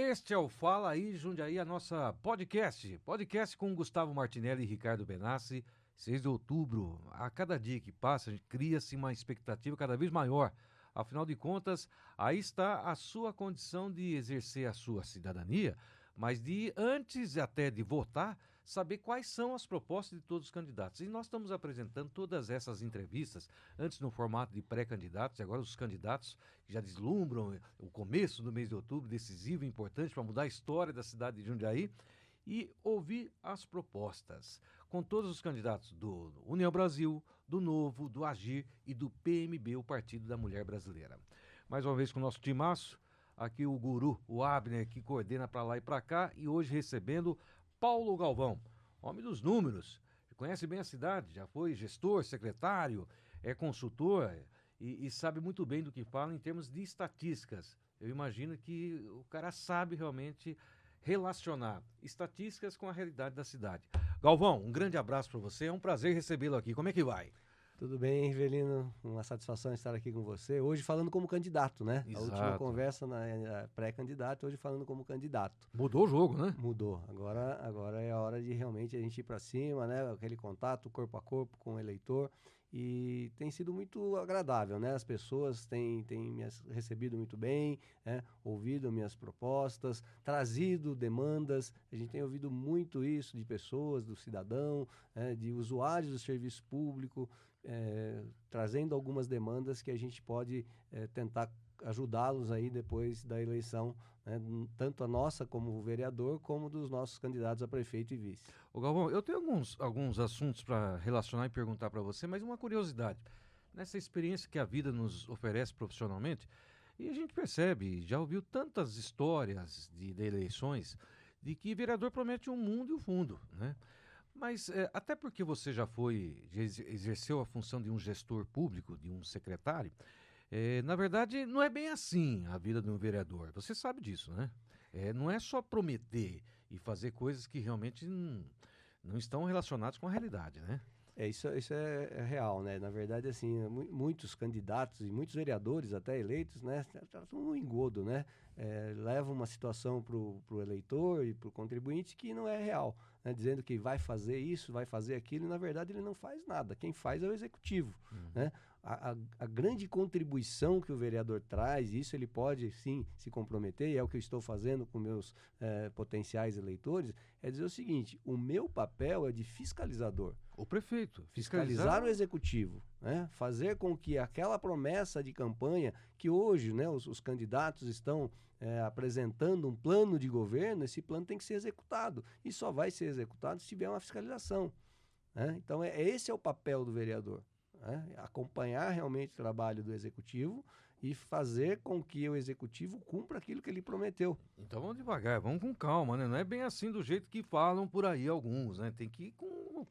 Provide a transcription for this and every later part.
Este é o Fala aí, Jundiaí, a nossa podcast com Gustavo Martinelli e Ricardo Benassi, 6 de outubro. A cada dia que passa, cria-se uma expectativa cada vez maior. Afinal de contas, aí está a sua condição de exercer a sua cidadania, mas de antes até de votar, saber quais são as propostas de todos os candidatos. E nós estamos apresentando todas essas entrevistas, antes no formato de pré-candidatos, e agora os candidatos que já deslumbram o começo do mês de outubro, decisivo e importante para mudar a história da cidade de Jundiaí, e ouvir as propostas com todos os candidatos do União Brasil, do Novo, do Agir e do PMB, o Partido da Mulher Brasileira. Mais uma vez com o nosso timaço, aqui o guru, o Abner, que coordena para lá e para cá, e hoje recebendo Paulo Galvão, homem dos números, conhece bem a cidade, já foi gestor, secretário, é consultor e sabe muito bem do que fala em termos de estatísticas. Eu imagino que o cara sabe realmente relacionar estatísticas com a realidade da cidade. Galvão, um grande abraço para você, é um prazer recebê-lo aqui. Como é que vai? Tudo bem, Rivelino? Uma satisfação estar aqui com você. Hoje falando como candidato, né? Exato. A última conversa na pré-candidato, hoje falando como candidato. Mudou o jogo, né? Mudou. Agora é a hora de realmente a gente ir para cima, né? Aquele contato corpo a corpo com o eleitor. E tem sido muito agradável, né? As pessoas têm me recebido muito bem, né? Ouvido minhas propostas, trazido demandas. A gente tem ouvido muito isso de pessoas, do cidadão, né? De usuários do serviço público, trazendo algumas demandas que a gente pode tentar ajudá-los aí depois da eleição, né? Tanto a nossa como vereador, como dos nossos candidatos a prefeito e vice. Ô Galvão, eu tenho alguns assuntos para relacionar e perguntar para você, mas uma curiosidade. Nessa experiência que a vida nos oferece profissionalmente, e a gente percebe, já ouviu tantas histórias de eleições, de que vereador promete um mundo e o fundo, né? Mas até porque você já exerceu a função de um gestor público, de um secretário, na verdade, não é bem assim a vida de um vereador. Você sabe disso, né? Não é só prometer e fazer coisas que realmente não estão relacionadas com a realidade, né? Isso é real, né? Na verdade, assim, muitos candidatos e muitos vereadores até eleitos, né? São um engodo, né? Levam uma situação para o eleitor e para o contribuinte que não é real, né? Dizendo que vai fazer isso, vai fazer aquilo, e na verdade ele não faz nada. Quem faz é o executivo, né? A grande contribuição que o vereador traz, isso ele pode sim se comprometer, e é o que eu estou fazendo com meus potenciais eleitores, é dizer o seguinte: o meu papel é de fiscalizador. O prefeito. Fiscalizar o executivo, né? Fazer com que aquela promessa de campanha que hoje, né, os candidatos estão apresentando um plano de governo, esse plano tem que ser executado. E só vai ser executado se tiver uma fiscalização, né? Então, esse é o papel do vereador, né? Acompanhar realmente o trabalho do executivo e fazer com que o executivo cumpra aquilo que ele prometeu. Então vamos devagar, vamos com calma, né? Não é bem assim do jeito que falam por aí alguns, né? Tem que ir com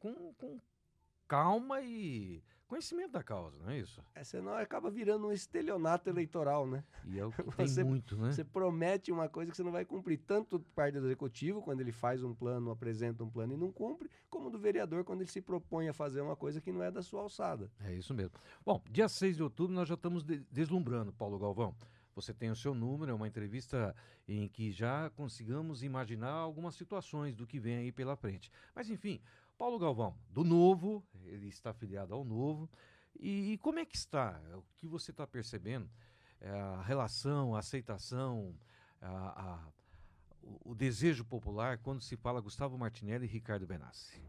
calma e conhecimento da causa, não é isso? Senão acaba virando um estelionato eleitoral, né? E é o que tem muito, né? Você promete uma coisa que você não vai cumprir, tanto do parte do executivo, quando ele faz um plano, apresenta um plano e não cumpre, como do vereador, quando ele se propõe a fazer uma coisa que não é da sua alçada. É isso mesmo. Bom, dia 6 de outubro nós já estamos deslumbrando, Paulo Galvão. Você tem o seu número, é uma entrevista em que já consigamos imaginar algumas situações do que vem aí pela frente. Mas enfim, Paulo Galvão, do Novo, ele está afiliado ao Novo. E como é que está? O que você está percebendo? A relação, a aceitação, o desejo popular quando se fala Gustavo Martinelli e Ricardo Benassi?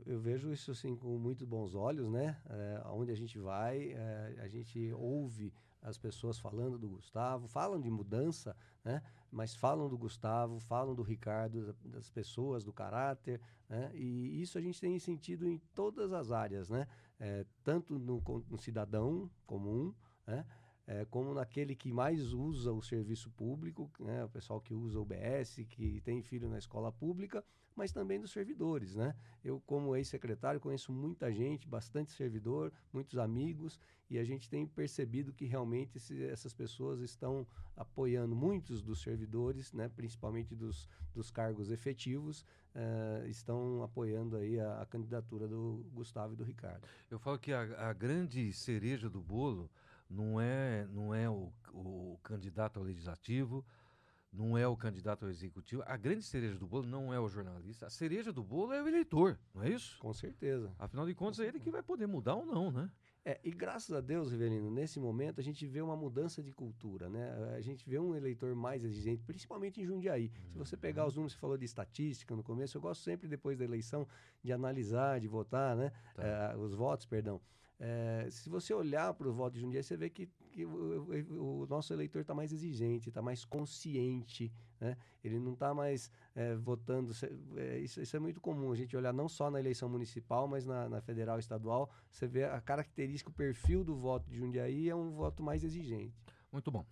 Eu vejo isso assim com muito bons olhos, né? Onde a gente vai, a gente ouve as pessoas falando do Gustavo, falam de mudança, né? Mas falam do Gustavo, falam do Ricardo, das pessoas, do caráter, né? E isso a gente tem sentido em todas as áreas, né? Tanto no cidadão comum, né? Como naquele que mais usa o serviço público, né? O pessoal que usa o BS, que tem filho na escola pública, mas também dos servidores, né? Eu, como ex-secretário, conheço muita gente, bastante servidor, muitos amigos, e a gente tem percebido que realmente essas pessoas estão apoiando muitos dos servidores, né? Principalmente dos cargos efetivos, estão apoiando aí a candidatura do Gustavo e do Ricardo. Eu falo que a grande cereja do bolo não é o candidato ao legislativo, não é o candidato ao executivo, a grande cereja do bolo não é o jornalista, a cereja do bolo é o eleitor, não é isso? Com certeza. Afinal de contas, é ele que vai poder mudar ou não, né? E graças a Deus, Rivelino, nesse momento a gente vê uma mudança de cultura, né? A gente vê um eleitor mais exigente, principalmente em Jundiaí. Se você pegar os números, você falou de estatística no começo, eu gosto sempre, depois da eleição, de analisar, de votar, né? Tá. Os votos, perdão. Se você olhar para o voto de Jundiaí, você vê que o nosso eleitor está mais exigente, está mais consciente, né? Ele não está mais votando. Isso é muito comum, a gente olhar não só na eleição municipal, mas na federal e estadual. Você vê a característica, o perfil do voto de Jundiaí é um voto mais exigente. Muito bom.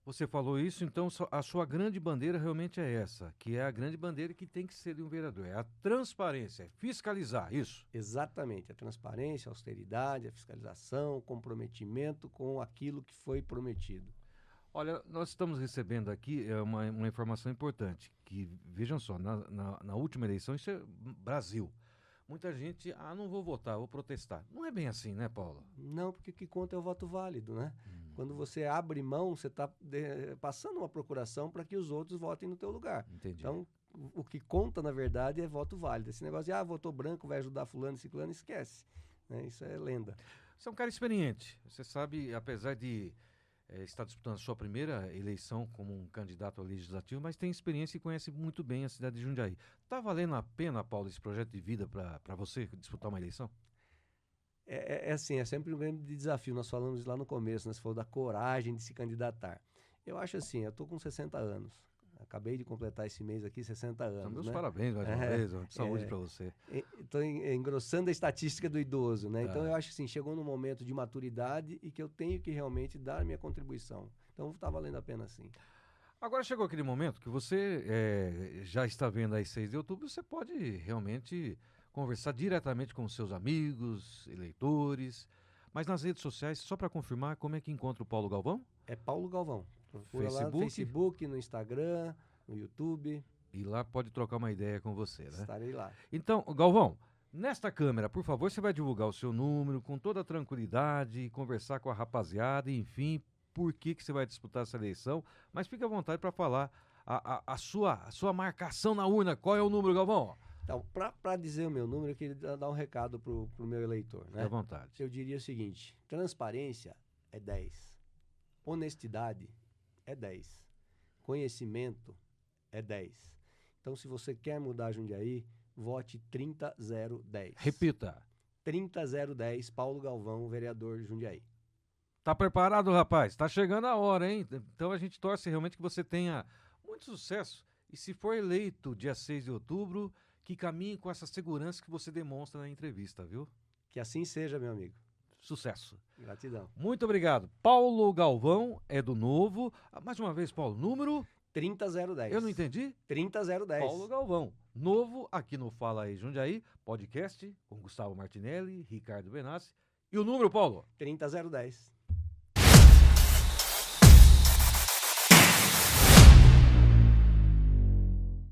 Você falou isso, então a sua grande bandeira realmente é essa, que é a grande bandeira que tem que ser de um vereador, é a transparência, é fiscalizar, isso. Exatamente, a transparência, a austeridade, a fiscalização, o comprometimento com aquilo que foi prometido. Olha, nós estamos recebendo aqui uma informação importante, que, vejam só, na última eleição, isso é Brasil. Muita gente, não vou votar, vou protestar. Não é bem assim, né, Paulo? Não, porque o que conta é o voto válido, né? Quando você abre mão, você está passando uma procuração para que os outros votem no teu lugar. Entendi. Então, o que conta, na verdade, é voto válido. Esse negócio de, votou branco, vai ajudar fulano e ciclano, esquece. Né? Isso é lenda. Você é um cara experiente. Você sabe, apesar de estar disputando a sua primeira eleição como um candidato ao legislativo, mas tem experiência e conhece muito bem a cidade de Jundiaí. Está valendo a pena, Paulo, esse projeto de vida para você disputar uma eleição? Assim, é sempre um grande desafio. Nós falamos lá no começo, né? Você falou da coragem de se candidatar. Eu acho assim, eu estou com 60 anos. Acabei de completar esse mês aqui 60 anos. Então, meus né? parabéns mais uma vez, saúde para você. Estou engrossando a estatística do idoso, né? Tá. Então eu acho que assim, chegou num momento de maturidade e que eu tenho que realmente dar minha contribuição. Então está valendo a pena sim. Agora chegou aquele momento que você já está vendo aí 6 de outubro, você pode realmente conversar diretamente com seus amigos, eleitores, mas nas redes sociais, só para confirmar, como é que encontra o Paulo Galvão? É Paulo Galvão. Procura lá no Facebook? Facebook, no Instagram, no YouTube. E lá pode trocar uma ideia com você, né? Estarei lá. Então, Galvão, nesta câmera, por favor, você vai divulgar o seu número com toda a tranquilidade, conversar com a rapaziada, enfim, por que você vai disputar essa eleição, mas fique à vontade para falar a sua marcação na urna. Qual é o número, Galvão? Então, para dizer o meu número, eu queria dar um recado pro meu eleitor, né? Fique à vontade. Eu diria o seguinte: transparência é 10, honestidade é 10, conhecimento é 10. Então, se você quer mudar Jundiaí, vote 30010. Repita. 30010, Paulo Galvão, vereador de Jundiaí. Tá preparado, rapaz? Tá chegando a hora, hein? Então a gente torce realmente que você tenha muito sucesso. E se for eleito dia 6 de outubro, que caminhe com essa segurança que você demonstra na entrevista, viu? Que assim seja, meu amigo. Sucesso. Gratidão. Muito obrigado. Paulo Galvão é do Novo. Mais uma vez, Paulo, número? 30010. Eu não entendi. 30010. Paulo Galvão. Novo aqui no Fala aí Jundiaí, podcast com Gustavo Martinelli, Ricardo Benassi. E o número, Paulo? 30010.